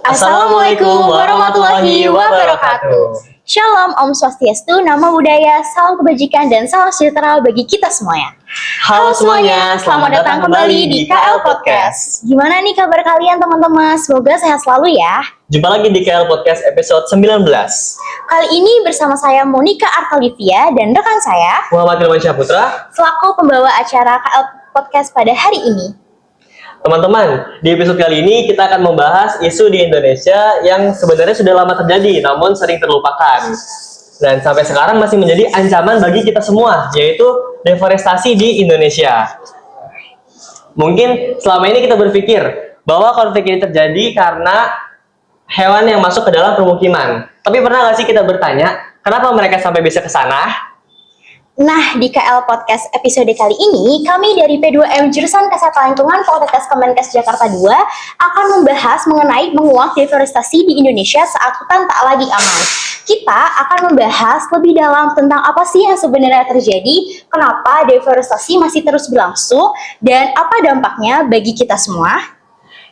Assalamualaikum warahmatullahi wabarakatuh. Shalom, Om Swastiastu, Namo Buddhaya, salam kebajikan dan salam sejahtera bagi kita semuanya. Halo semuanya, selamat datang kembali di KL Podcast. Gimana nih kabar kalian teman-teman? Semoga sehat selalu ya. Jumpa lagi di KL Podcast episode 19. Kali ini bersama saya Monica Artalivia dan rekan saya Muhammad Irwansyah Putra selaku pembawa acara KL Podcast pada hari ini. Teman-teman, di episode kali ini kita akan membahas isu di Indonesia yang sebenarnya sudah lama terjadi namun sering terlupakan dan sampai sekarang masih menjadi ancaman bagi kita semua, yaitu deforestasi di Indonesia. Mungkin selama ini kita berpikir bahwa konflik ini terjadi karena hewan yang masuk ke dalam permukiman. Tapi pernah nggak sih kita bertanya, kenapa mereka sampai bisa ke sana? Nah, di KL Podcast episode kali ini, kami dari P2M Jurusan Kesehatan Lingkungan Poltekkes Kemenkes Jakarta 2 akan membahas mengenai menguak deforestasi di Indonesia saat hutan tak lagi aman. Kita akan membahas lebih dalam tentang apa sih yang sebenarnya terjadi, kenapa deforestasi masih terus berlangsung, dan apa dampaknya bagi kita semua.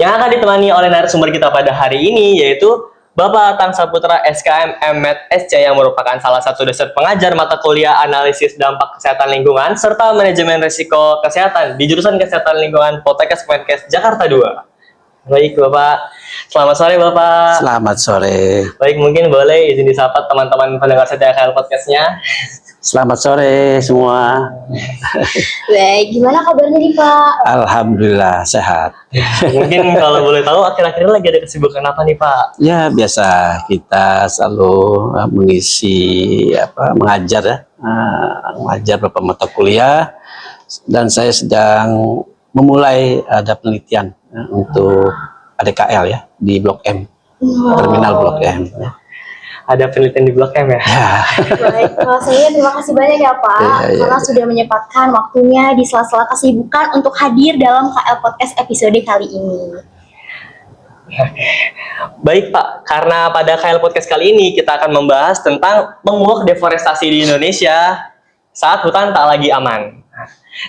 Yang akan ditemani oleh narasumber kita pada hari ini yaitu Bapak Atang Saputra SKM M.Med SC yang merupakan salah satu dosen pengajar mata kuliah analisis dampak kesehatan lingkungan serta manajemen risiko kesehatan di jurusan Kesehatan Lingkungan Poltekkes Kemenkes Jakarta 2. Baik Bapak, selamat sore Bapak. Selamat sore. Baik, mungkin boleh izin disapa teman-teman pendengar setia KL Podcast-nya. Selamat sore semua. Baik, gimana kabarnya nih Pak? Alhamdulillah sehat. Mungkin kalau boleh tahu akhir-akhir ini lagi ada kesibukan apa nih Pak? Ya biasa kita selalu mengisi mengajar ya, mengajar beberapa mata kuliah dan saya sedang memulai ada penelitian untuk ADKL ya di Blok M, terminal Blok M. Ya. Ada penelitian di Blok M ya? Baik, saya terima kasih banyak ya Pak karena sudah menyempatkan waktunya di sela-sela kesibukan untuk hadir dalam KL Podcast episode kali ini. Baik Pak, karena pada KL Podcast kali ini kita akan membahas tentang menguak deforestasi di Indonesia saat hutan tak lagi aman.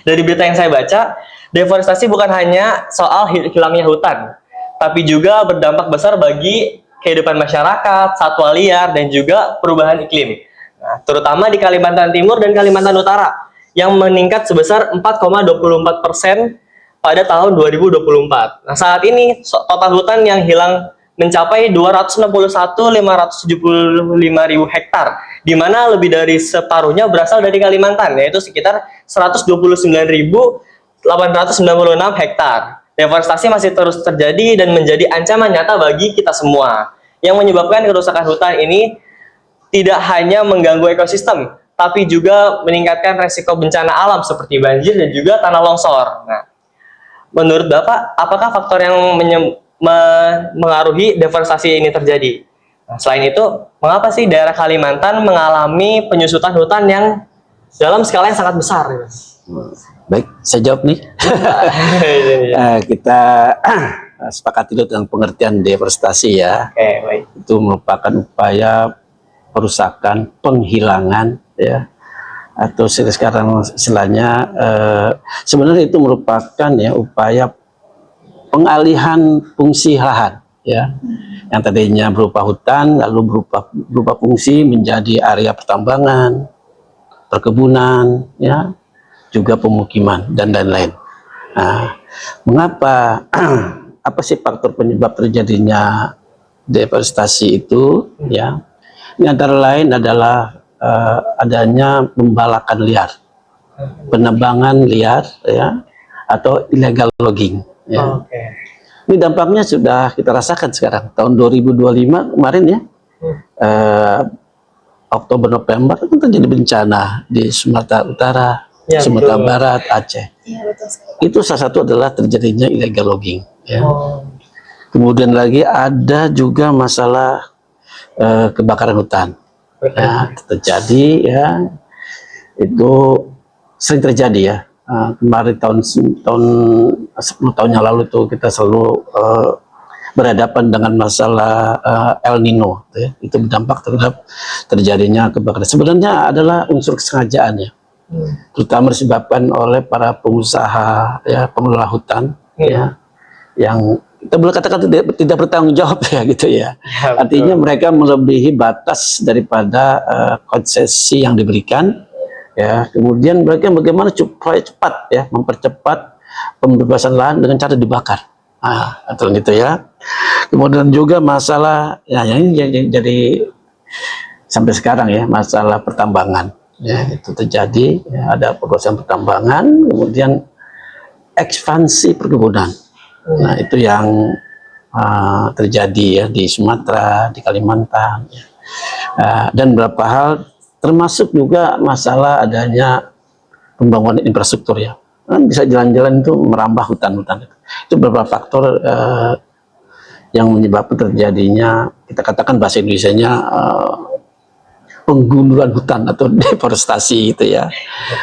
Dari berita yang saya baca, deforestasi bukan hanya soal hilangnya hutan, tapi juga berdampak besar bagi kehidupan masyarakat, satwa liar, dan juga perubahan iklim. Nah, terutama di Kalimantan Timur dan Kalimantan Utara, yang meningkat sebesar 4,24% pada tahun 2024. Nah, saat ini total hutan yang hilang mencapai 261.575.000 hektar, di mana lebih dari separuhnya berasal dari Kalimantan, yaitu sekitar 129.896 hektar. Deforestasi masih terus terjadi dan menjadi ancaman nyata bagi kita semua. Yang menyebabkan kerusakan hutan ini tidak hanya mengganggu ekosistem, tapi juga meningkatkan resiko bencana alam seperti banjir dan juga tanah longsor. Nah, menurut Bapak, apakah faktor yang mengaruhi deforestasi ini terjadi? Nah, selain itu, mengapa sih daerah Kalimantan mengalami penyusutan hutan yang dalam skala yang sangat besar? Baik, saya jawab nih. Kita sepakat itu tentang pengertian deforestasi ya. Oke, baik. Itu merupakan upaya perusakan, penghilangan ya, atau sekarang istilahnya sebenarnya itu merupakan ya upaya pengalihan fungsi lahan ya, yang tadinya berupa hutan lalu berupa fungsi menjadi area pertambangan, perkebunan ya, juga pemukiman dan lain-lain. Nah, mengapa apa sih faktor penyebab terjadinya deforestasi itu ya? Ini antara lain adalah adanya pembalakan liar, penebangan liar ya, atau illegal logging ya. Ini dampaknya sudah kita rasakan sekarang tahun 2025 kemarin ya. Oktober November itu terjadi bencana di Sumatera Utara, ya, Sumatera Barat, Aceh. Ya, itu salah satu adalah terjadinya illegal logging ya. Kemudian lagi ada juga masalah kebakaran hutan ya, terjadi ya, itu sering terjadi ya. Kemarin tahun 10 tahun yang lalu itu kita selalu berhadapan dengan masalah El Nino ya. Itu berdampak terhadap terjadinya kebakaran. Sebenarnya adalah unsur kesengajaan ya, terutama disebabkan oleh para pengusaha ya, pengelola hutan ya, yang kita boleh katakan tidak bertanggung jawab ya gitu ya. Ya, Artinya betul. mereka melebihi batas daripada konsesi yang diberikan. Ya, kemudian mereka bagaimana supaya cepat ya mempercepat pembebasan lahan dengan cara dibakar. Atau gitu ya. Kemudian juga masalah ya yang ini jadi sampai sekarang ya masalah pertambangan. Ya, itu terjadi ya, ada perkosaan pertambangan, kemudian ekspansi perkebunan. Nah, itu yang terjadi ya di Sumatera, di Kalimantan ya. Dan beberapa hal termasuk juga masalah adanya pembangunan infrastruktur ya. Kan bisa jalan-jalan itu merambah hutan-hutan. Itu beberapa faktor yang menyebabkan terjadinya, kita katakan bahasa Indonesianya penggundulan hutan atau deforestasi gitu ya.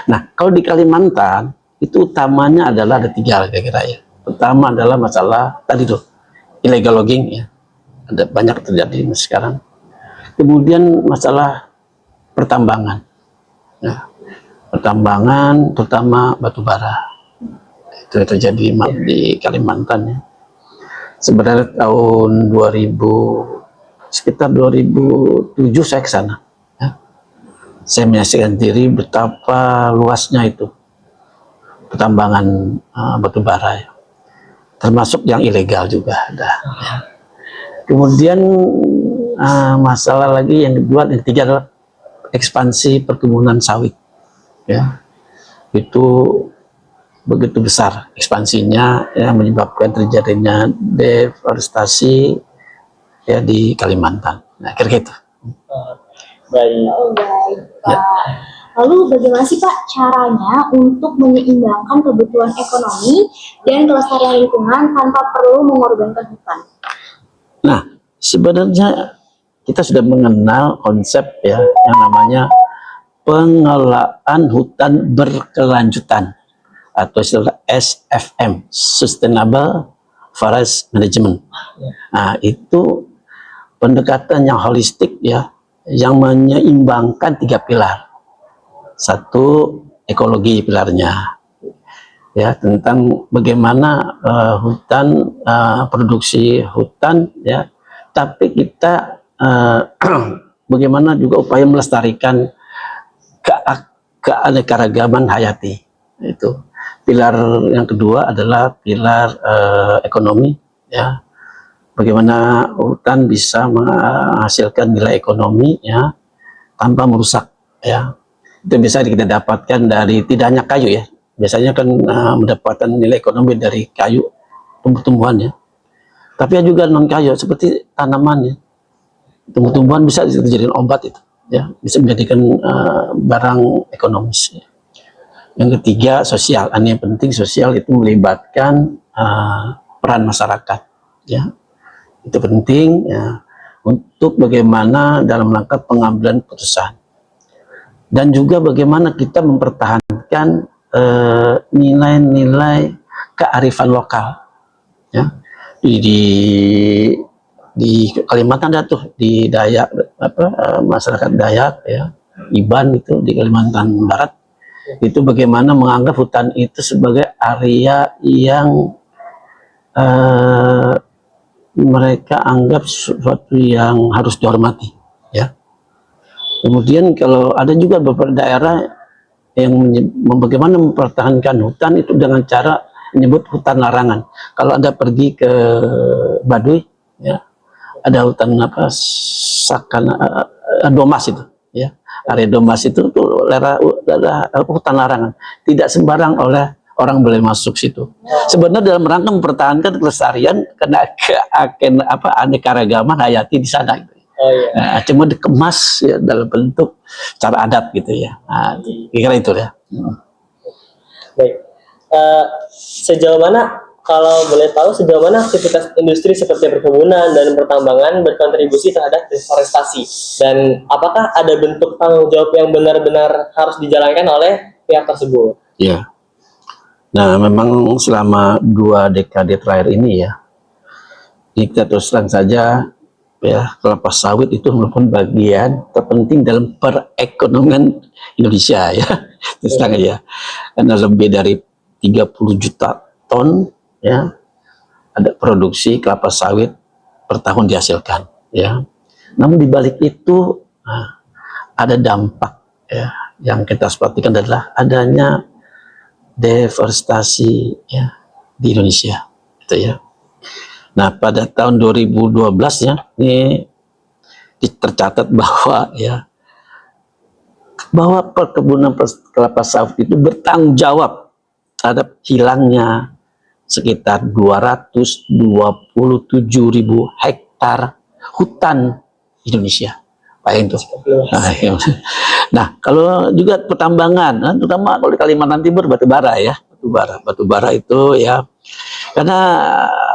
Nah, kalau di Kalimantan itu utamanya adalah ada 3 kira-kira ya. Pertama adalah masalah tadi tuh illegal logging ya. Ada banyak terjadi sekarang. Kemudian masalah pertambangan. Nah, pertambangan terutama batu bara. Itu terjadi di Kalimantan ya. Sebenarnya tahun 2000 sekitar 2007 saya ke sana. Ya. Saya menyaksikan diri betapa luasnya itu pertambangan batu bara ya. Termasuk yang ilegal juga ada. Ya. Kemudian masalah lagi yang kedua, yang ketiga adalah ekspansi perkebunan sawit. Ya, itu begitu besar ekspansinya ya menyebabkan terjadinya deforestasi ya di Kalimantan. Nah, kira-kira itu. Baik. Oh, baik, Pak. Ya. Lalu bagaimana sih Pak caranya untuk menyeimbangkan kebutuhan ekonomi dan kelestarian lingkungan tanpa perlu mengorbankan hutan? Nah, sebenarnya kita sudah mengenal konsep ya yang namanya pengelolaan hutan berkelanjutan atau istilah SFM, Sustainable Forest Management. Nah, itu pendekatan yang holistik ya, yang menyeimbangkan 3 pilar. 1, ekologi pilarnya, ya tentang bagaimana hutan, produksi hutan ya, tapi kita bagaimana juga upaya melestarikan keanekaragaman hayati. Itu pilar yang kedua adalah pilar ekonomi ya, bagaimana hutan bisa menghasilkan nilai ekonomi ya tanpa merusak ya. Itu bisa kita dapatkan dari tidak hanya kayu ya, biasanya kan mendapatkan nilai ekonomi dari kayu tumbuh-tumbuhan ya, tapi juga non kayu seperti tanaman ya, tumbuh-tumbuhan bisa dijadikan obat itu ya, bisa menjadikan barang ekonomis ya. Yang ketiga sosial, yang penting sosial itu melibatkan peran masyarakat ya, itu penting ya untuk bagaimana dalam rangka pengambilan putusan, dan juga bagaimana kita mempertahankan nilai-nilai kearifan lokal ya. Di Kalimantan ada tuh di Dayak masyarakat Dayak ya, Iban itu di Kalimantan Barat, itu bagaimana menganggap hutan itu sebagai area yang mereka anggap sesuatu yang harus dihormati ya. Kemudian kalau ada juga beberapa daerah yang bagaimana mempertahankan hutan itu dengan cara menyebut hutan larangan. Kalau Anda pergi ke Baduy ya, ada hutan Domas itu ya. Area Domas itu tuh daerah hutan larangan. Tidak sembarang oleh orang boleh masuk situ. Sebenarnya dalam rangka mempertahankan kelestarian karena keanekaragaman hayati di sana gitu. Oh iya. Nah, cuma dikemas ya dalam bentuk cara adat gitu ya. Nah, kira itu ya. Baik. Sejauh mana, kalau boleh tahu, sejauh mana aktivitas industri seperti perkebunan dan pertambangan berkontribusi terhadap deforestasi? Dan apakah ada bentuk tanggung jawab yang benar-benar harus dijalankan oleh pihak tersebut? Ya. Nah, memang selama 2 dekade terakhir ini ya, kita terus terang saja ya, kelapa sawit itu merupakan bagian terpenting dalam perekonomian Indonesia ya. Terus terang ya, karena lebih dari 30 juta ton ya ada produksi kelapa sawit per tahun dihasilkan, ya. Namun di balik itu ada dampak, ya, yang kita perhatikan adalah adanya deforestasi, ya, di Indonesia, gitu ya. Nah, pada tahun 2012 ya, ini tercatat bahwa ya perkebunan kelapa sawit itu bertanggung jawab terhadap hilangnya sekitar 227.000 hektar hutan Indonesia. Bayangin tuh. Nah, kalau juga pertambangan, terutama kalau di Kalimantan Timur batu bara, ya, batu bara itu, ya, karena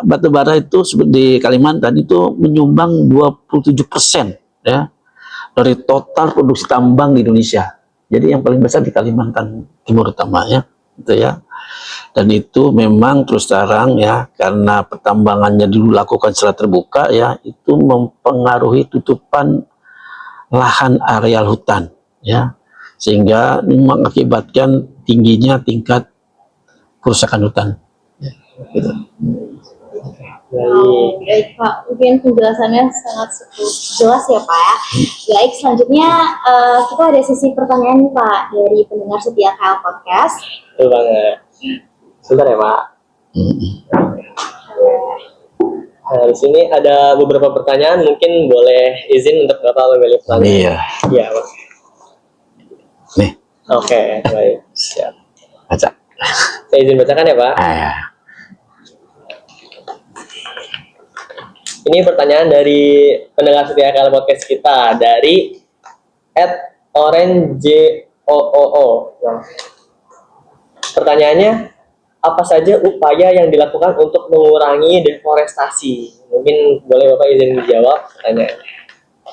batu bara itu di Kalimantan itu menyumbang 27%, ya, dari total produksi tambang di Indonesia. Jadi yang paling besar di Kalimantan Timur utamanya, gitu ya. Dan itu memang terus terang, ya, karena pertambangannya dulu lakukan secara terbuka, ya, itu mempengaruhi tutupan lahan areal hutan, ya, sehingga mengakibatkan tingginya tingkat kerusakan hutan, ya, gitu. Baik Pak, mungkin penjelasannya sangat jelas ya Pak ya. Baik, selanjutnya kita ada sesi pertanyaan nih Pak dari pendengar setia KL Podcast. Betul banget. Sebentar ya Pak. Nah, di sini ada beberapa pertanyaan, mungkin boleh izin untuk Bapak memilih pertanyaan. Iya. Iya, Pak. Nih. Oke, baik. Siap. Baca. Saya izin bacakan ya, Pak. Ya. Ini pertanyaan dari pendengar setia KL Podcast kita dari @orangejooo. Nah, pertanyaannya, apa saja upaya yang dilakukan untuk mengurangi deforestasi? Mungkin boleh Bapak izin dijawab pertanyaannya.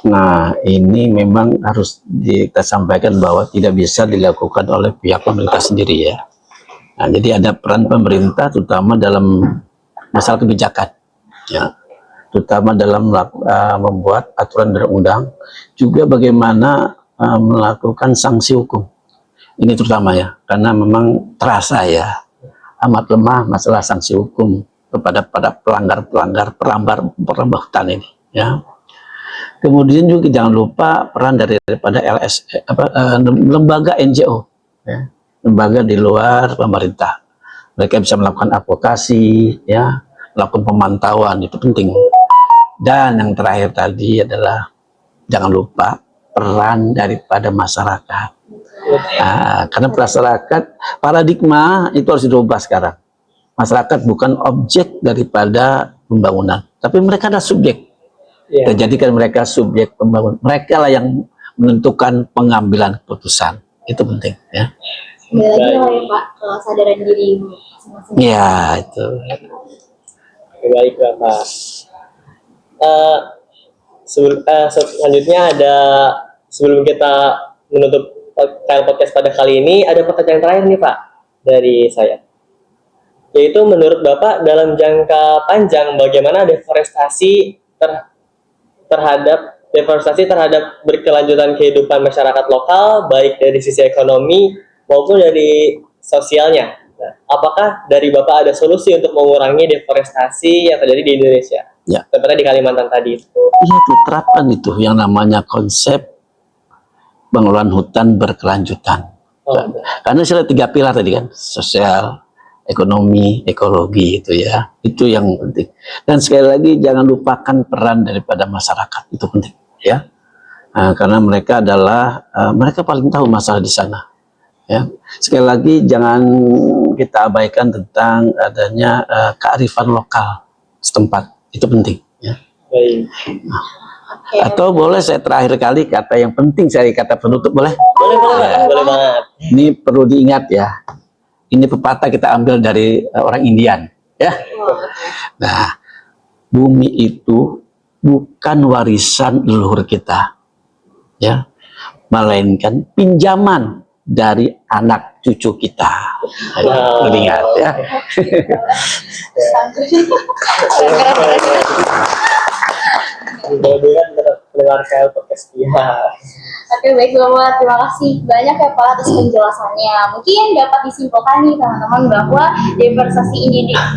Nah, ini memang harus kita sampaikan bahwa tidak bisa dilakukan oleh pihak pemerintah sendiri, ya. Nah, jadi ada peran pemerintah terutama dalam masalah kebijakan, ya, terutama dalam membuat aturan dan undang, juga bagaimana melakukan sanksi hukum. Ini terutama, ya, karena memang terasa, ya, amat lemah masalah sanksi hukum kepada pelanggar perambar hutan ini, ya. Kemudian juga jangan lupa peran daripada lembaga NGO, ya, lembaga di luar pemerintah. Mereka bisa melakukan advokasi, ya, melakukan pemantauan, itu penting. Dan yang terakhir tadi adalah jangan lupa peran daripada masyarakat. Nah, karena masyarakat, paradigma itu harus dirubah sekarang. Masyarakat bukan objek daripada pembangunan, tapi mereka adalah subjek. Kita jadikan mereka subjek pembangunan. Mereka lah yang menentukan pengambilan keputusan. Itu penting, ya. Kembali lagi lah ya Pak, kesadaran diri masing-masing. Ya, itu. Baik, Bapak. Selanjutnya sebelum kita menutup KL Podcast pada kali ini, ada pertanyaan terakhir nih Pak dari saya, yaitu menurut Bapak dalam jangka panjang bagaimana deforestasi terhadap berkelanjutan kehidupan masyarakat lokal, baik dari sisi ekonomi maupun dari sosialnya. Nah, apakah dari Bapak ada solusi untuk mengurangi deforestasi yang terjadi di Indonesia? Ya. Seperti di Kalimantan tadi. Iya, diterapkan itu yang namanya konsep pengelolaan hutan berkelanjutan. Karena sudah 3 pilar tadi kan, sosial, ekonomi, ekologi, itu, ya. Itu yang penting. Dan sekali lagi jangan lupakan peran daripada masyarakat, itu penting, ya. Karena mereka adalah mereka paling tahu masalah di sana, ya. Sekali lagi jangan kita abaikan tentang adanya kearifan lokal setempat, itu penting, ya. Baik. Atau boleh saya terakhir kali kata yang penting, saya kata penutup, boleh? Boleh banget. Ini perlu diingat, ya. Ini pepatah kita ambil dari orang Indian, ya. Nah, bumi itu bukan warisan leluhur kita, ya, melainkan pinjaman dari anak cucu kita. Perlu diingat, ya. Mudah-mudahan mendengar KL Podcast. Oke Oke, baik banget. Terima kasih banyak ya Pak atas penjelasannya. Mungkin dapat disimpulkan nih teman-teman bahwa deforestasi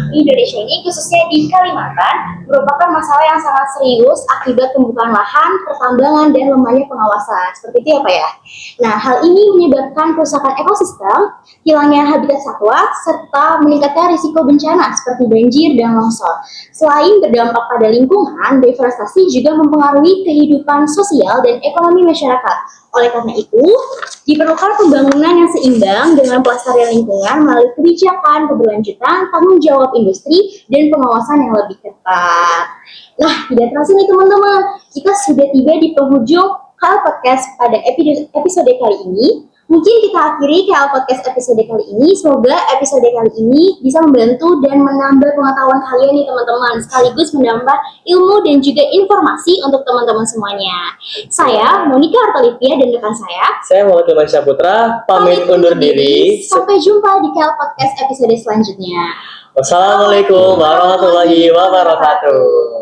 Indonesia ini khususnya di Kalimantan merupakan masalah yang sangat serius akibat pembukaan lahan, pertambangan, dan lemahnya pengawasan. Seperti itu ya Pak ya. Nah, hal ini menyebabkan kerusakan ekosistem, hilangnya habitat satwa, serta meningkatkan risiko bencana seperti banjir dan longsor. Selain berdampak pada lingkungan, deforestasi juga mempengaruhi kehidupan sosial dan ekonomi masyarakat. Oleh karena itu, diperlukan pembangunan yang seimbang dengan pelestarian lingkungan melalui kebijakan keberlanjutan, tanggung jawab industri, dan pengawasan yang lebih ketat. Nah, tidak terasa nih teman-teman, kita sudah tiba di penghujung KL Podcast pada episode kali ini. Mungkin kita akhiri KL Podcast episode kali ini. Semoga episode kali ini bisa membantu dan menambah pengetahuan kalian nih teman-teman, sekaligus menambah ilmu dan juga informasi untuk teman-teman semuanya. Saya Monica Artalivia dan rekan Saya Muhammad Ilman Syahputra, pamit undur diri. Sampai jumpa di KL Podcast episode selanjutnya. Wassalamualaikum warahmatullahi wabarakatuh.